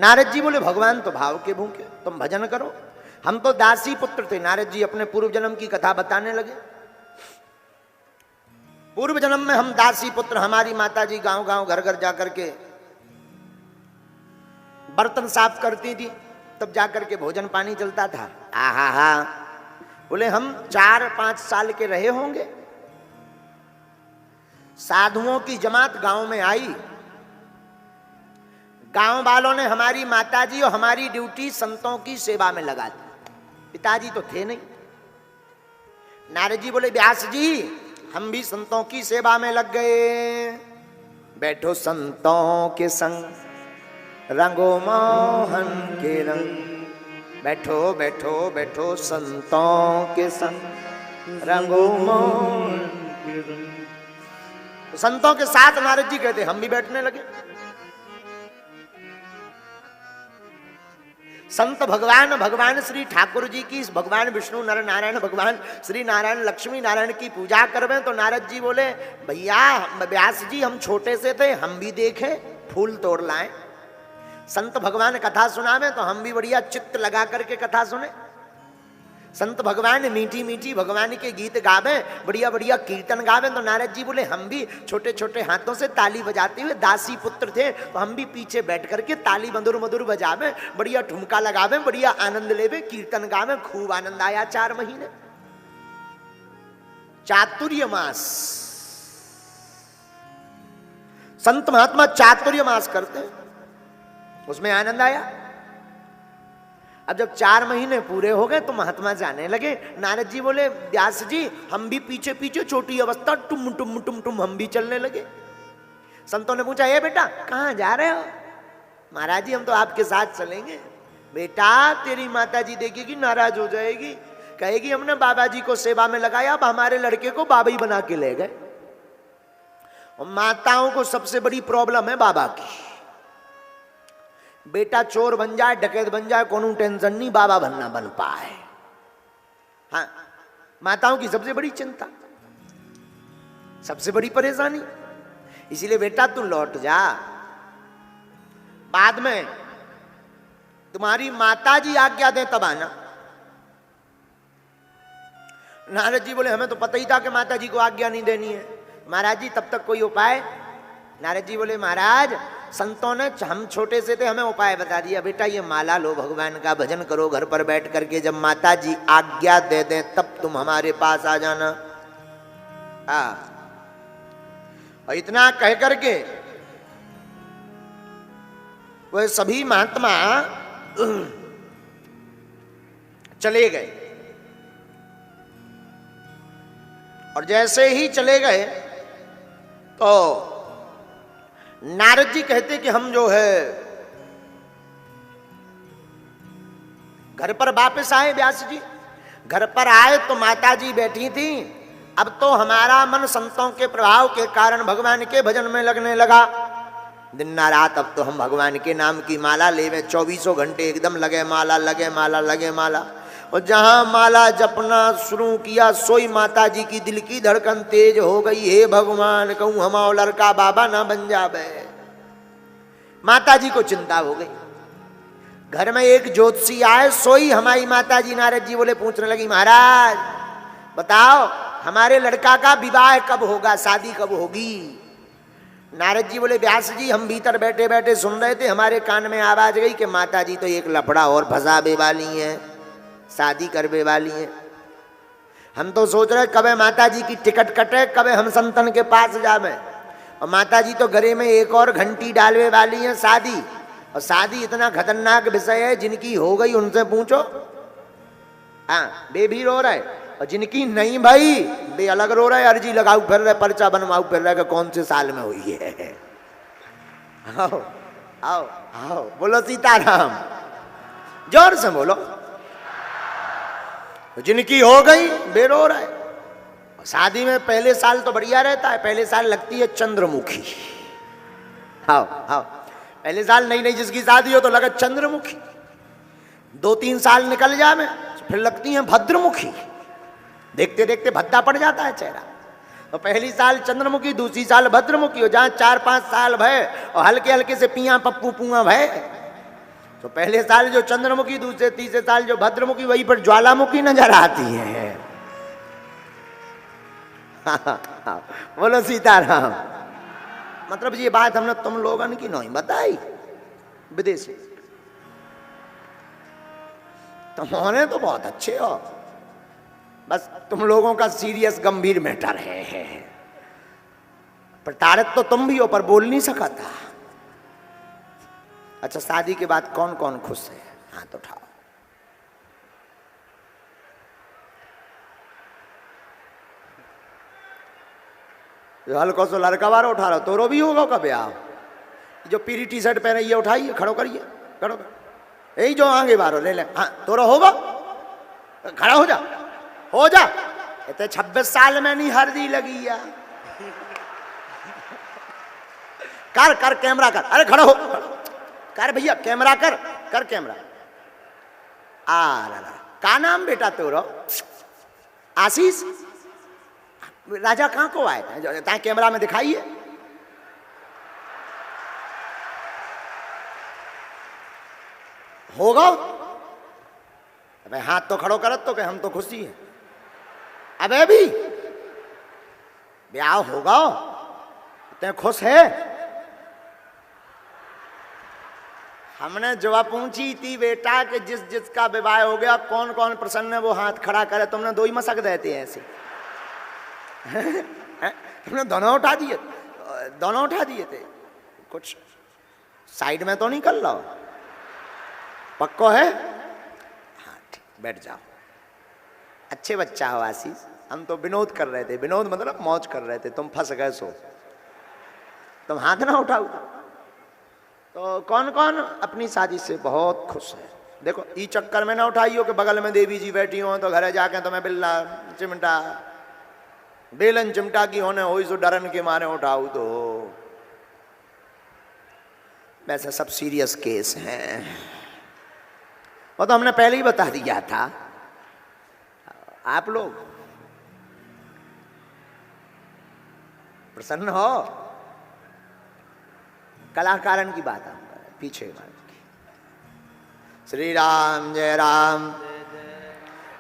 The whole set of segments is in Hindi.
नारद जी बोले भगवान तो भाव के भूखे, तुम भजन करो। हम तो दासी पुत्र थे। नारद जी अपने पूर्व जन्म की कथा बताने लगे। पूर्व जन्म में हम दासी पुत्र, हमारी माता जी गांव गांव घर घर जाकर के बर्तन साफ करती थी, तब जाकर के भोजन पानी चलता था। आहा हा, बोले हम 4-5 साल के रहे होंगे, साधुओं की जमात गांव में आई। गांव वालों ने हमारी माताजी और हमारी ड्यूटी संतों की सेवा में लगा दी। पिताजी तो थे नहीं। नारद जी बोले व्यास जी हम भी संतों की सेवा में लग गए। बैठो संतों के संग, रंगो मोहन के रंग। बैठो बैठो बैठो संतों के संग, रंगो मोहन के रंग। संतों के साथ नारद जी कहते हम भी बैठने लगे। संत भगवान, भगवान श्री ठाकुर जी की, भगवान विष्णु नर नारायण, भगवान श्री नारायण लक्ष्मी नारायण की पूजा करवे। तो नारद जी बोले भैया व्यास जी हम छोटे से थे, हम भी देखें, फूल तोड़ लाएं। संत भगवान कथा सुनावे तो हम भी बढ़िया चित्त लगा करके कथा सुने। संत भगवान मीठी मीठी भगवान के गीत गावे, बढ़िया बढ़िया कीर्तन गावे। तो नारद जी बोले हम भी छोटे छोटे हाथों से ताली बजाते हुए, दासी पुत्र थे तो हम भी पीछे बैठ करके ताली मधुर मधुर बजावे, बढ़िया ठुमका लगावे, बढ़िया आनंद लेवे, कीर्तन गावे। खूब आनंद आया। 4 महीने चातुर्य मास, संत महात्मा चातुर्य मास करते हैं, उसमें आनंद आया। अब जब 4 महीने पूरे हो गए तो महात्मा जाने लगे। नारद जी बोले व्यास जी हम भी पीछे पीछे छोटी अवस्था टुम टुम टुम टुम हम भी चलने लगे। संतों ने पूछा ये बेटा कहाँ जा रहे हो? महाराज जी हम तो आपके साथ चलेंगे। बेटा तेरी माता जी देखेगी नाराज हो जाएगी, कहेगी हमने बाबा जी को सेवा में लगाया, अब हमारे लड़के को बाबा ही बना के ले गए। और माताओं को सबसे बड़ी प्रॉब्लम है बाबा की। बेटा चोर बन जाए, डकैत बन जाए, कोनो टेंशन नहीं, बाबा बनना बन पाए। हाँ, माताओं की सबसे बड़ी चिंता, सबसे बड़ी परेशानी। इसीलिए बेटा तू लौट जा, बाद में तुम्हारी माताजी आज्ञा दे तब आना। नारद जी बोले हमें तो पता ही था कि माताजी को आज्ञा नहीं देनी है। महाराज जी तब तक कोई उपाय? नारद जी बोले महाराज संतों ने, हम छोटे से थे, हमें उपाय बता दिया। बेटा ये माला लो, भगवान का भजन करो घर पर बैठ करके, जब माता जी आज्ञा दे दें तब तुम हमारे पास आ जाना। और इतना कह करके वह सभी महात्मा चले गए। और जैसे ही चले गए तो नारद जी कहते कि हम जो है घर पर वापस आए। व्यास जी घर पर आए तो माता जी बैठी थी। अब तो हमारा मन संतों के प्रभाव के कारण भगवान के भजन में लगने लगा। दिन ना रात अब तो हम भगवान के नाम की माला लेवे, 24 घंटे एकदम लगे माला, लगे माला, लगे माला। और जहां माला जपना शुरू किया सोई माता जी की दिल की धड़कन तेज हो गई। हे भगवान कहूं हमारा लड़का बाबा ना बन जावे। माता जी को चिंता हो गई। घर में एक ज्योतिषी आए, सोई हमारी माता जी। नारद जी बोले, पूछने लगी महाराज बताओ हमारे लड़का का विवाह कब होगा, शादी कब होगी? नारद जी बोले व्यास जी हम भीतर बैठे बैठे सुन रहे थे, हमारे कान में आवाज गई कि माता जी तो एक लफड़ा और फंसावे वाली हैं, शादी करवे वाली हैं। हम तो सोच रहे कब माता जी की टिकट कटे, कब हम संतन के पास जावे। और माता जी तो गले में एक और घंटी डालवे वाली हैं, शादी। और शादी इतना खतरनाक विषय है, जिनकी हो गई उनसे पूछो। हाँ वे भी रो रहे, और जिनकी नहीं भाई वे अलग रो रहे, अर्जी लगाऊ फिर रहे, पर्चा बनवाऊ फिर रहे कि कौन से साल में हुई है। आओ आओ आओ बोलो सीताराम, जोर से बोलो। जिनकी हो गई वे रो रहे। शादी में पहले साल तो बढ़िया रहता है, पहले साल लगती है चंद्रमुखी। आओ आओ, पहले साल नई नई जिसकी शादी हो तो लगा चंद्रमुखी। 2-3 साल निकल जाए फिर लगती है भद्रमुखी। देखते देखते भद्दा पड़ जाता है चेहरा। तो पहली साल चंद्रमुखी, दूसरी साल भद्रमुखी। और जहाँ 4-5 साल भय और हल्के हल्के से पिया पप्पू पुआ भय, तो पहले साल जो चंद्रमुखी, दूसरे तीसरे साल जो भद्रमुखी, वहीं पर ज्वालामुखी नजर आती है। बोलो सीताराम। मतलब ये बात हमने तुम लोगों की नहीं बताई विदेशी। तुम्हारे तो बहुत अच्छे हो, बस तुम लोगों का सीरियस गंभीर मैटर है। प्रताड़ित तो तुम भी हो पर बोल नहीं सका था। अच्छा, शादी के बाद कौन कौन खुश है? हाथ उठाओ। जो हल्को सो लड़का बार उठा रहा हो, तोरो भी होगा का ब्याह? जो पीली टी शर्ट पहने ये उठाइए, खड़ो करिए, खड़ो कर। यही जो आगे बारो ले ले। हाँ, तोरो होगा, खड़ा हो जा, हो जा। इतने 26 साल में नहीं हल्दी लगी या। कर कर कैमरा कर, अरे खड़ा हो, कर भैया कैमरा कर, कर कैमरा। का नाम बेटा तोरो? आशीष। राजा कहां को आए थे? कैमरा में दिखाइए। होगा? अबे हाथ तो खड़ो करत तो कि हम तो खुशी है। अबे भी ब्याह होगा, इतने खुश है? हमने जवाब पूछी थी बेटा कि जिस जिसका विवाह हो गया कौन कौन प्रसन्न है वो हाथ खड़ा करे। तुमने दो ही मसक देते हैं ऐसे। तुमने दोनों उठा दिए, दोनों उठा दिए थे। कुछ साइड में तो नहीं कर लो, पक्को है? हाँ ठीक, बैठ जाओ। अच्छे बच्चा हो आशीष। हम तो विनोद कर रहे थे, विनोद मतलब मौज कर रहे थे, तुम फंस गए सो। तुम हाथ ना उठाओ। तो कौन कौन अपनी शादी से बहुत खुश है? देखो, ई चक्कर में ना उठाइयो कि बगल में देवी जी बैठी हो तो घर जाके तुम्हें बिल्ला चिमटा बेलन चिमटा की होने हो सो डरन के मारे उठाऊ तो। वैसे सब सीरियस केस हैं, वो तो हमने पहले ही बता दिया था। आप लोग प्रसन्न हो? कलाकारन की बात हम पीछे बात की। श्री राम जय राम।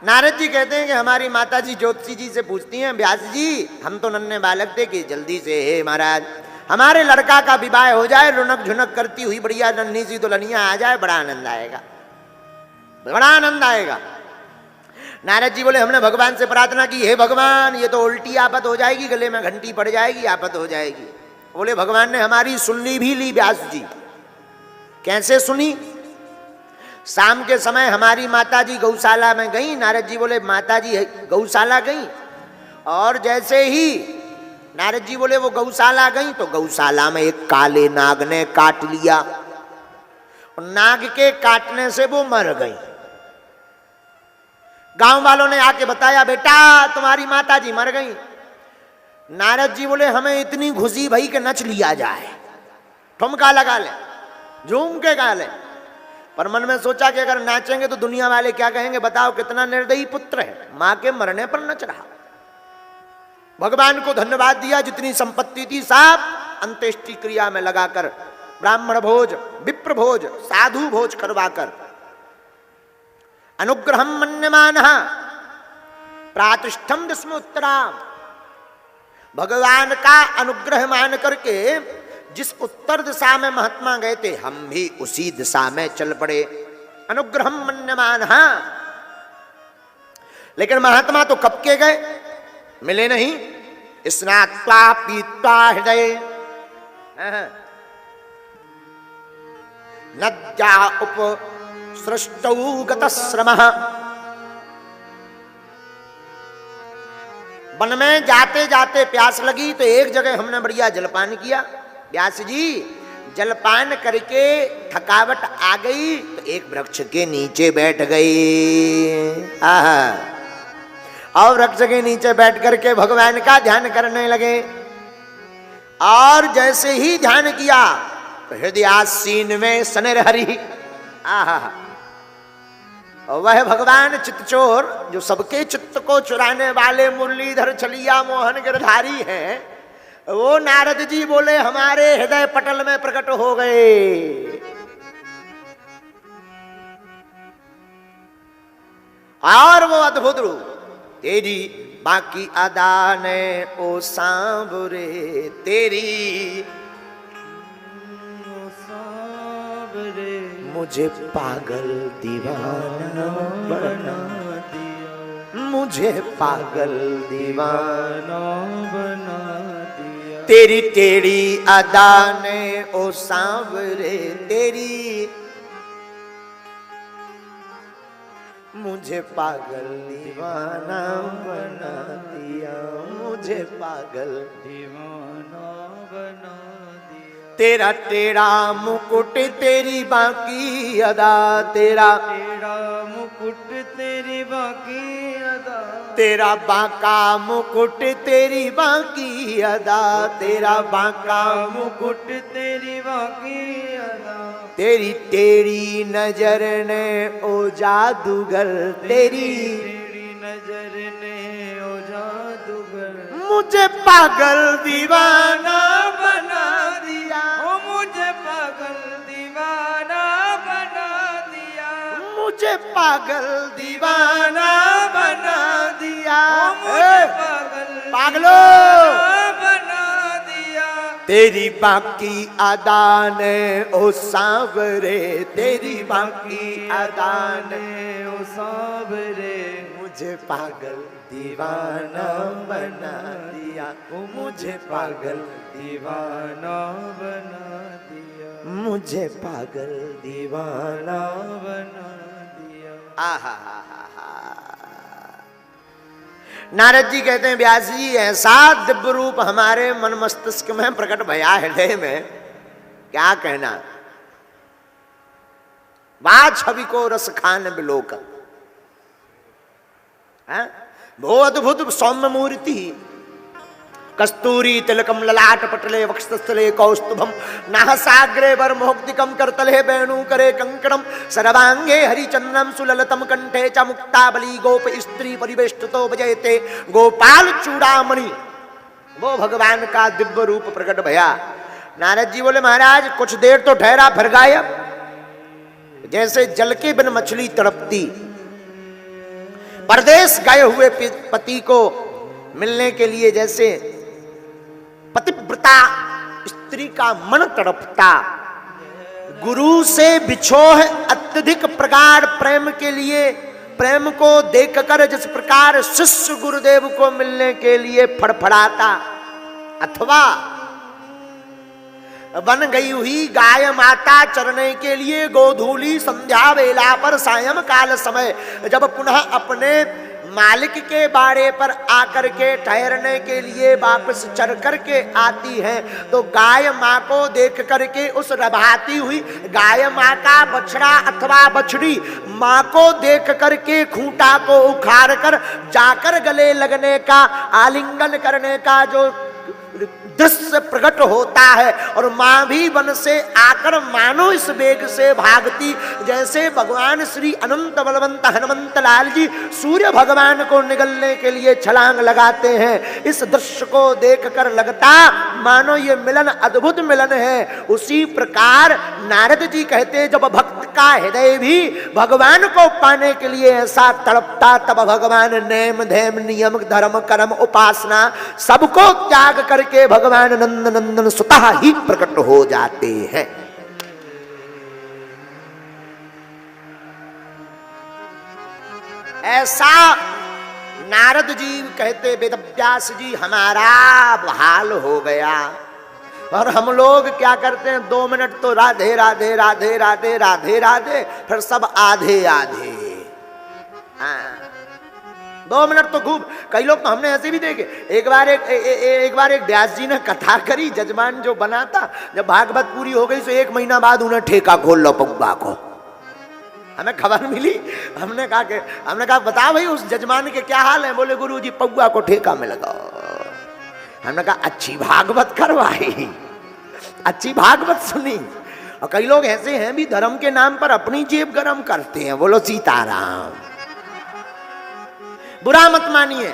नारद जी कहते हैं कि हमारी माता जी ज्योतिषी जी से पूछती हैं, व्यास जी हम तो नन्हे बालक थे कि जल्दी से हे महाराज हमारे लड़का का विवाह हो जाए, रुनक झुनक करती हुई बढ़िया नन्ही सी दुल्हनिया आ जाए, बड़ा आनंद आएगा, बड़ा आनंद आएगा। नारद जी बोले हमने भगवान से प्रार्थना की, हे भगवान ये तो उल्टी आफत हो जाएगी, गले में घंटी पड़ जाएगी, आफत हो जाएगी। बोले भगवान ने हमारी सुननी भी ली व्यास जी। कैसे सुनी? शाम के समय हमारी माता जी गौशाला में गई। नारद जी बोले माता जी गौशाला गई, और जैसे ही नारद जी बोले वो गौशाला गई तो गौशाला में एक काले नाग ने काट लिया। नाग के काटने से वो मर गई। गांव वालों ने आके बताया बेटा तुम्हारी माता जी मर गई। नारद जी बोले हमें इतनी खुशी भई कि नच लिया जाए, ठुमका लगा ले, झूम के गा ले। पर मन में सोचा कि अगर नाचेंगे तो दुनिया वाले क्या कहेंगे, बताओ कितना निर्दयी पुत्र है, मां के मरने पर नच रहा। भगवान को धन्यवाद दिया, जितनी संपत्ति थी सब अंत्येष्टि क्रिया में लगाकर ब्राह्मण भोज, विप्र भोज, साधु भोज करवाकर अनुग्रहम मन्यमानः प्रातिष्ठम दस्म उत्तराम। भगवान का अनुग्रह मान करके जिस उत्तर दिशा में महात्मा गए थे हम भी उसी दिशा में चल पड़े। अनुग्रहम मन्यमानः। लेकिन महात्मा तो कब के गए, मिले नहीं। स्नात्वा पीत्वा हृदय नद्या उप सृष्टौ गतश्रमः। वन में जाते जाते प्यास लगी तो एक जगह हमने बढ़िया जलपान किया। व्यास जी जलपान करके थकावट आ गई तो एक वृक्ष के नीचे बैठ गई। और वृक्ष के नीचे बैठ करके भगवान का ध्यान करने लगे। और जैसे ही ध्यान किया तो हृदयासीन में सनरहरि। वह भगवान चित्तचोर जो सबके चित्त को चुराने वाले मुरलीधर छलिया मोहन गिरधारी हैं, वो नारद जी बोले हमारे हृदय पटल में प्रकट हो गए। और वो अद्भुत रूप तेरी बाकी अदा ने ओ सांवरे, तेरी ओ सांवरे मुझे पागल दीवाना बना दिया, मुझे पागल दीवाना बना दिया। तेरी टेढ़ी अदा ने ओ सांवरे, तेरी मुझे पागल दीवाना बना दिया, मुझे पागल दीवाना बना दिया। तेरा टेढ़ा मुकुट तेरी बाकी अदा, तेरा टेढ़ा मुकुट तेरी बाकी अदा, तेरा बांका मुकुट तेरी बाकी अदा, तेरा बांका मुकुट तेरी बाकी अदा। तेरी टेढ़ी नजर ने ओ जादूगर, तेरी टेढ़ी नजर ने ओ जादूगर मुझे पागल दीवाना बना दिया, ओ मुझे पागल दीवाना बना दिया, मुझे पागल दीवाना बना दिया, मुझे पागल पागलो बना दिया। तेरी बाकी अदा ने ओ सांवरे, तेरी बाकी अदा ने ओ सांवरे मुझे पागल दीवाना बना दिया, ओ मुझे पागल दीवाना बना दिया, मुझे पागल दीवाना बना दिया। आहा नारद जी कहते हैं व्यास जी ऐसा दिव्य रूप हमारे मन मस्तिष्क में प्रकट भया हृदय में, क्या कहना। बात छवि को रस खान बिलोक, वो अद्भुत सौम्य मूर्ति, कस्तूरी तिलकम ललाट पटले वक्षस्थले कौस्तुभम नाहसाग्रे वरमोक्तिकम करतले वेणु करे कंकणम सर्वांगे हरिचंद्रम सुललतम कंठे च मुक्ताबली गोप स्त्री परिवेष्टितो बजयते गोपाल चूड़ामणि। वो भगवान का दिव्य रूप प्रकट भया। नारद जी बोले महाराज कुछ देर तो ठहरा फिर गायब, जैसे जल के बिन मछली तड़पती। परदेश गए हुए पति को मिलने के लिए जैसे पतिव्रता स्त्री का मन तड़पता, गुरु से बिछोह अत्यधिक प्रगाढ़ प्रेम के लिए, प्रेम को देखकर जिस प्रकार शिष्य गुरुदेव को मिलने के लिए फड़फड़ाता, अथवा बन गई हुई गाय माता चरने के लिए गोधूली संध्या वेला पर सायं काल समय जब पुनः अपने मालिक के बाड़े पर आकर के ठहरने के लिए वापस चर करके आती हैं, तो गाय माँ को देख करके उस रभाती हुई गाय माँ का बछड़ा अथवा बछड़ी माँ को देख करके खूंटा को उखाड़ कर जाकर गले लगने का, आलिंगन करने का जो दृश्य प्रकट होता है, और मां भी वन से आकर मानो इस वेग से भागती जैसे भगवान श्री अनंत बलवंत हनुमंत लाल जी सूर्य भगवान को निगलने के लिए छलांग लगाते हैं। इस दृश्य को देखकर लगता मानो ये मिलन अद्भुत मिलन है। उसी प्रकार नारद जी कहते हैं जब भक्त का हृदय भी भगवान को पाने के लिए ऐसा तड़पता, तब भगवान नेम धैम नियम धर्म कर्म उपासना सबको त्याग करके भगवान नंद नंदन स्वतः ही प्रकट हो जाते हैं। ऐसा नारद जी कहते वेदव्यास जी हमारा हाल हो गया। और हम लोग क्या करते हैं 2 मिनट तो राधे राधे राधे राधे राधे राधे, फिर सब आधे आधे। 2 मिनट तो खूब, कई लोग तो हमने ऐसे भी देखे। एक बार एक व्यास जी ने कथा करी, जजमान जो बना था, जब भागवत पूरी हो गई तो 1 महीना बाद उन्हें ठेका खोल लो पौवा को। हमें खबर मिली, हमने कहा बता भाई उस जजमान के क्या हाल है। बोले गुरु जी पौवा को ठेका में लगाओ। हमने कहा अच्छी भागवत करवाई, अच्छी भागवत सुनी। और कई लोग ऐसे हैं भी धर्म के नाम पर अपनी जेब गरम करते हैं। बोलो सीताराम। बुरा मत मानिए,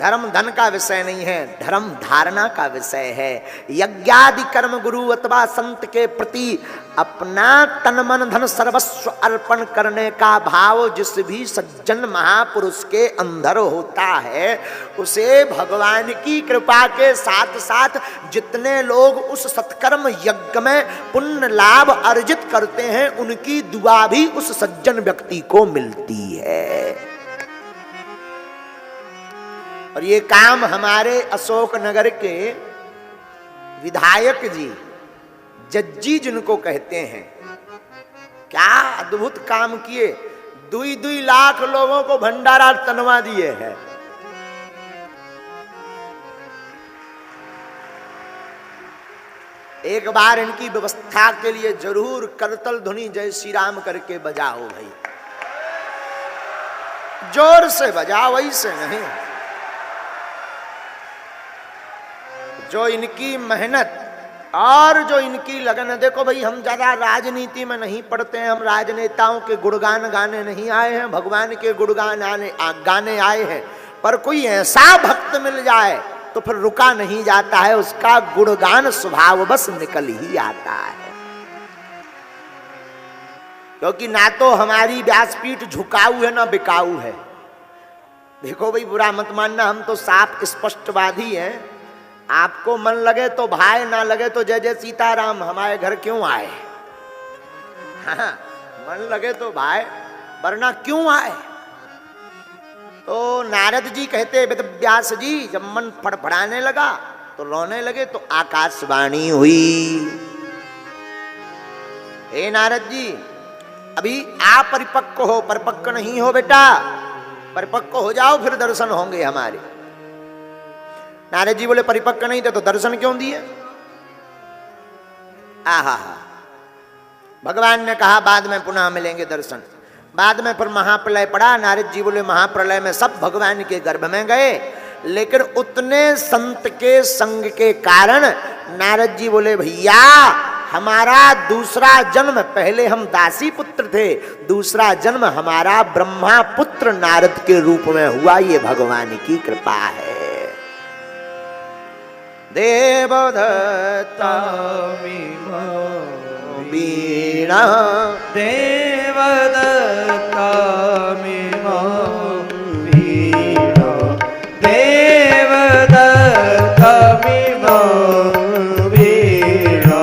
धर्म धन का विषय नहीं है, धर्म धारणा का विषय है। यज्ञादि कर्म गुरु अथवा संत के प्रति अपना तन मन धन सर्वस्व अर्पण करने का भाव जिस भी सज्जन महापुरुष के अंदर होता है, उसे भगवान की कृपा के साथ साथ जितने लोग उस सत्कर्म यज्ञ में पुण्य लाभ अर्जित करते हैं, उनकी दुआ भी उस सज्जन व्यक्ति को मिलती है। और ये काम हमारे अशोकनगर के विधायक जी, जज्जी जिनको कहते हैं, क्या अद्भुत काम किए। 2-2 लाख लोगों को भंडारा तनवा दिए हैं। एक बार इनकी व्यवस्था के लिए जरूर करतल ध्वनि जय श्री राम करके बजाओ भाई, जोर से बजाओ, वैसे नहीं। जो इनकी मेहनत और जो इनकी लगन है, देखो भाई हम ज्यादा राजनीति में नहीं पढ़ते हैं, हम राजनेताओं के गुणगान गाने नहीं आए हैं, भगवान के गुणगान गाने आए हैं। पर कोई ऐसा भक्त मिल जाए तो फिर रुका नहीं जाता है, उसका गुणगान स्वभाव बस निकल ही आता है। क्योंकि ना तो हमारी व्यासपीठ झुकाऊ है ना बिकाऊ है। देखो भाई बुरा मत मानना, हम तो साफ स्पष्टवादी हैं। आपको मन लगे तो भाई, ना लगे तो जय जय सीताराम, हमारे घर क्यों आए? हाँ, मन लगे तो भाई, वरना क्यों आए? तो नारद जी कहते वेद व्यास जी, जब मन फड़फड़ाने लगा तो रोने लगे तो आकाशवाणी हुई, हे नारद जी अभी आप परिपक्व हो, परिपक्व नहीं हो बेटा, परिपक्व हो जाओ फिर दर्शन होंगे हमारे। नारद जी बोले परिपक्व नहीं थे तो दर्शन क्यों दिए? आहा, भगवान ने कहा बाद में पुनः मिलेंगे दर्शन। बाद में फिर महाप्रलय पड़ा। नारद जी बोले महाप्रलय में सब भगवान के गर्भ में गए, लेकिन उतने संत के संग के कारण नारद जी बोले भैया हमारा दूसरा जन्म, पहले हम दासी पुत्र थे, दूसरा जन्म हमारा ब्रह्मा पुत्र नारद के रूप में हुआ, ये भगवान की कृपा है। देवदत्ता वीणा देवदत्ता वीणा देवदत्ता वीणा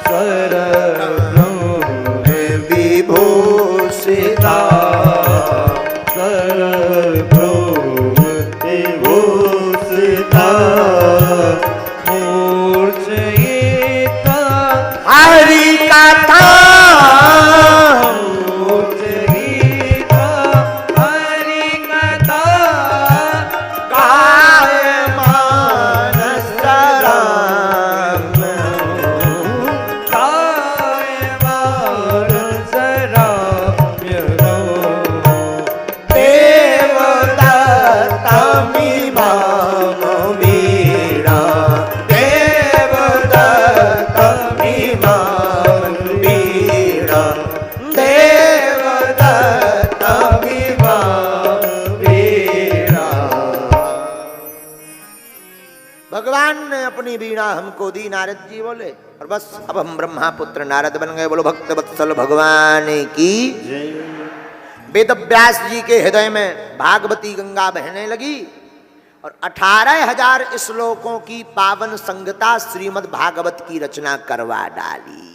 सरब्रह्म विभूषिता सरब्रह्म विभूषिता हरि कथा हरि कथा गाय मानस राम, गाय मानस राम देवदत्ता मीमांस वीणा, देवदत्ता मीमांस वीणा, देवदत्ता मीमांस वीणा। भगवान ने अपनी वीणा हमको दी, नारद जी बोले, और बस अब हम ब्रह्मा पुत्र नारद बन गए। बोलो भक्त वत्सल भगवान की। वेद व्यास जी के हृदय में भागवती गंगा बहने लगी और 18,000 श्लोकों की पावन संगता श्रीमद् भागवत की रचना करवा डाली।